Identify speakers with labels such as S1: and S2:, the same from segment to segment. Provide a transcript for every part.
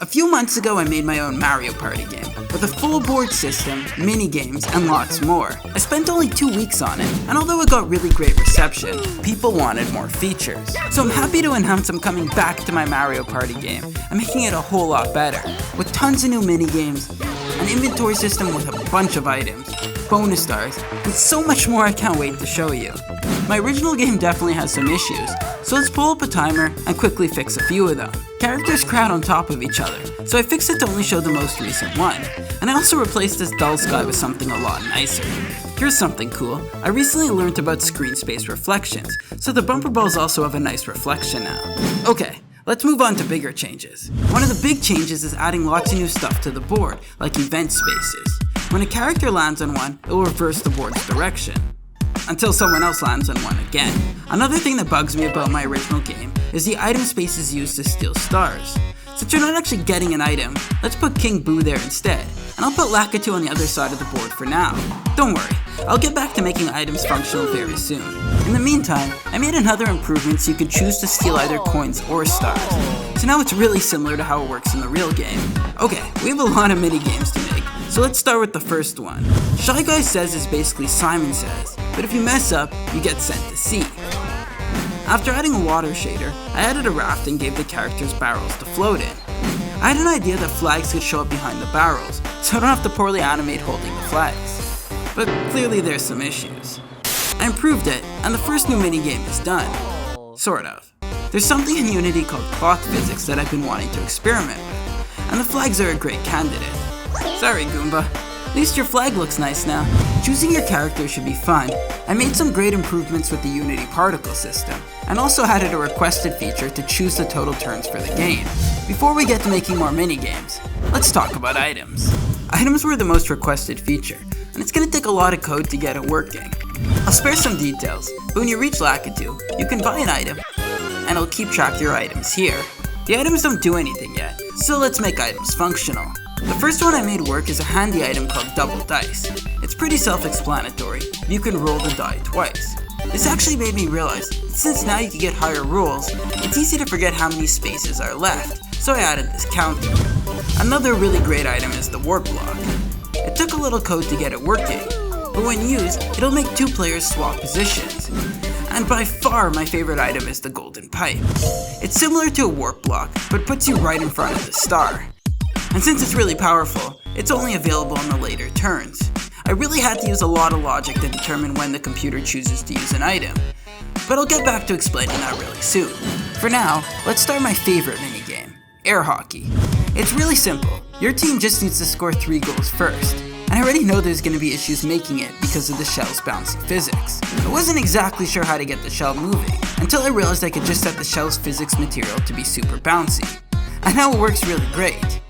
S1: A few months ago I made my own Mario Party game, with a full board system, mini games, and lots more. I spent only 2 weeks on it, and although it got really great reception, people wanted more features. So I'm happy to announce I'm coming back to my Mario Party game, and making it a whole lot better, with tons of new mini games, an inventory system with a bunch of items, bonus stars, and so much more I can't wait to show you. My original game definitely has some issues, so let's pull up a timer and quickly fix a few of them. Characters crowd on top of each other, so I fixed it to only show the most recent one. And I also replaced this dull sky with something a lot nicer. Here's something cool. I recently learned about screen space reflections, so the bumper balls also have a nice reflection now. Okay, let's move on to bigger changes. One of the big changes is adding lots of new stuff to the board, like event spaces. When a character lands on one, it will reverse the board's direction, until someone else lands on one again. Another thing that bugs me about my original game is the item spaces used to steal stars. Since you're not actually getting an item, let's put King Boo there instead, and I'll put Lakitu on the other side of the board for now. Don't worry, I'll get back to making items functional very soon. In the meantime, I made another improvement so you could choose to steal either coins or stars. So now it's really similar to how it works in the real game. Okay, we have a lot of mini games to make, so let's start with the first one. Shy Guy Says is basically Simon Says, but if you mess up, you get sent to sea. After adding a water shader, I added a raft and gave the characters barrels to float in. I had an idea that flags could show up behind the barrels, so I don't have to poorly animate holding the flags. But clearly there's some issues. I improved it, and the first new minigame is done. Sort of. There's something in Unity called clock physics that I've been wanting to experiment with, and the flags are a great candidate. Sorry, Goomba. At least your flag looks nice now. Choosing your character should be fun. I made some great improvements with the Unity particle system, and also added a requested feature to choose the total turns for the game. Before we get to making more mini-games, let's talk about items. Items were the most requested feature, and it's going to take a lot of code to get it working. I'll spare some details, but when you reach Lakitu, you can buy an item, and it'll keep track of your items here. The items don't do anything yet, so let's make items functional. The first one I made work is a handy item called Double Dice. It's pretty self-explanatory, you can roll the die twice. This actually made me realize that since now you can get higher rolls, it's easy to forget how many spaces are left, so I added this counter. Another really great item is the Warp Block. It took a little code to get it working, but when used, it'll make 2 players swap positions. And by far my favorite item is the Golden Pipe. It's similar to a Warp Block, but puts you right in front of the star. And since it's really powerful, it's only available on the later turns. I really had to use a lot of logic to determine when the computer chooses to use an item, but I'll get back to explaining that really soon. For now, let's start my favorite minigame, Air Hockey. It's really simple. Your team just needs to score 3 goals first, and I already know there's going to be issues making it because of the shell's bouncy physics. I wasn't exactly sure how to get the shell moving, until I realized I could just set the shell's physics material to be super bouncy, and now it works really great.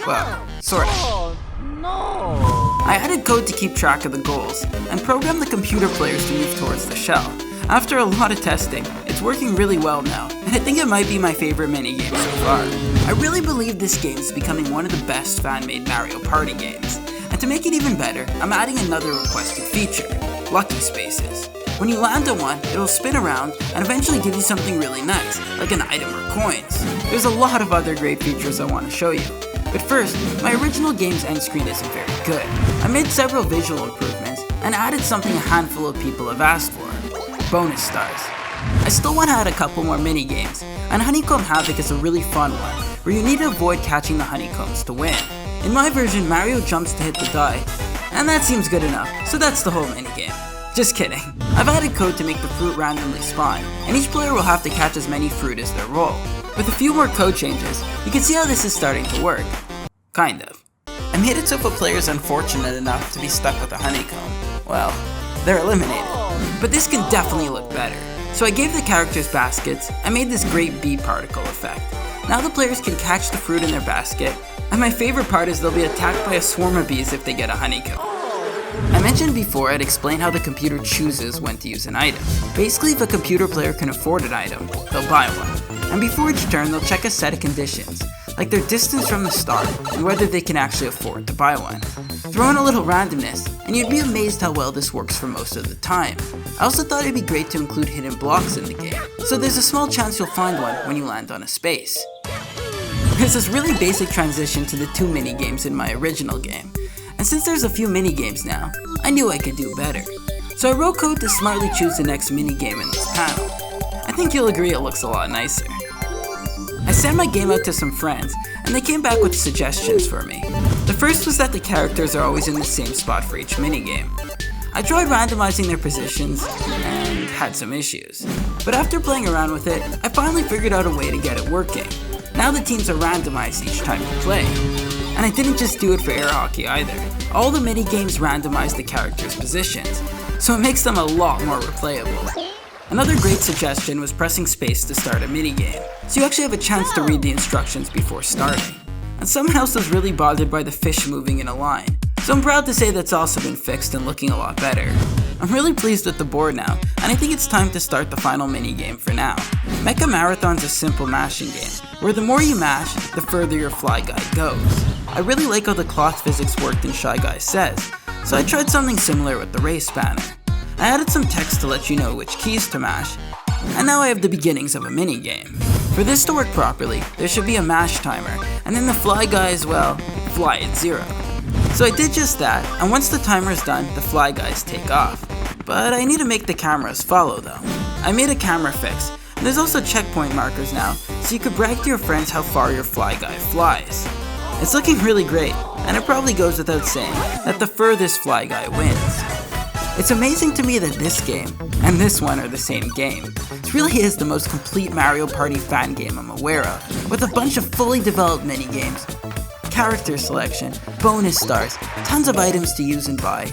S1: Well, sort of.
S2: Oh, no!
S1: I added code to keep track of the goals, and programmed the computer players to move towards the shell. After a lot of testing, it's working really well now, and I think it might be my favorite minigame so far. I really believe this game is becoming one of the best fan-made Mario Party games, and to make it even better, I'm adding another requested feature, Lucky Spaces. When you land on one, it'll spin around and eventually give you something really nice, like an item or coins. There's a lot of other great features I want to show you. But first, my original game's end screen isn't very good. I made several visual improvements and added something a handful of people have asked for, bonus stars. I still want to add a couple more mini games, and Honeycomb Havoc is a really fun one, where you need to avoid catching the honeycombs to win. In my version, Mario jumps to hit the die, and that seems good enough, so that's the whole minigame. Just kidding. I've added code to make the fruit randomly spawn, and each player will have to catch as many fruit as their roll. With a few more code changes, you can see how this is starting to work. Kind of. I made it so if a player is unfortunate enough to be stuck with a honeycomb, well, they're eliminated. But this can definitely look better. So I gave the characters baskets and made this great bee particle effect. Now the players can catch the fruit in their basket, and my favorite part is they'll be attacked by a swarm of bees if they get a honeycomb. I mentioned before I'd explain how the computer chooses when to use an item. Basically, if a computer player can afford an item, they'll buy one. And before each turn, they'll check a set of conditions, like their distance from the start and whether they can actually afford to buy one. Throw in a little randomness, and you'd be amazed how well this works for most of the time. I also thought it'd be great to include hidden blocks in the game, so there's a small chance you'll find one when you land on a space. There's this really basic transition to the 2 mini-games in my original game, and since there's a few mini-games now, I knew I could do better. So I wrote code to smartly choose the next mini-game in this panel. I think you'll agree it looks a lot nicer. I sent my game out to some friends, and they came back with suggestions for me. The first was that the characters are always in the same spot for each minigame. I tried randomizing their positions, and had some issues. But after playing around with it, I finally figured out a way to get it working. Now the teams are randomized each time you play. And I didn't just do it for air hockey either. All the minigames randomize the characters' positions, so it makes them a lot more replayable. Another great suggestion was pressing space to start a minigame, so you actually have a chance to read the instructions before starting. And someone else was really bothered by the fish moving in a line, so I'm proud to say that's also been fixed and looking a lot better. I'm really pleased with the board now, and I think it's time to start the final minigame for now. Mecha Marathon's a simple mashing game, where the more you mash, the further your Fly Guy goes. I really like how the cloth physics worked in Shy Guy Says, so I tried something similar with the race banner. I added some text to let you know which keys to mash, and now I have the beginnings of a minigame. For this to work properly, there should be a mash timer, and then the Fly Guys, well, fly at 0. So I did just that, and once the timer is done, the Fly Guys take off. But I need to make the cameras follow though. I made a camera fix, and there's also checkpoint markers now, so you could brag to your friends how far your Fly Guy flies. It's looking really great, and it probably goes without saying that the furthest Fly Guy wins. It's amazing to me that this game and this one are the same game. It really is the most complete Mario Party fan game I'm aware of, with a bunch of fully developed mini-games, character selection, bonus stars, tons of items to use and buy,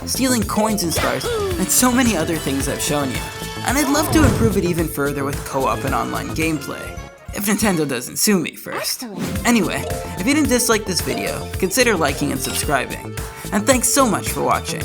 S1: stealing coins and stars, and so many other things I've shown you. And I'd love to improve it even further with co-op and online gameplay, if Nintendo doesn't sue me first. Anyway, if you didn't dislike this video, consider liking and subscribing. And thanks so much for watching.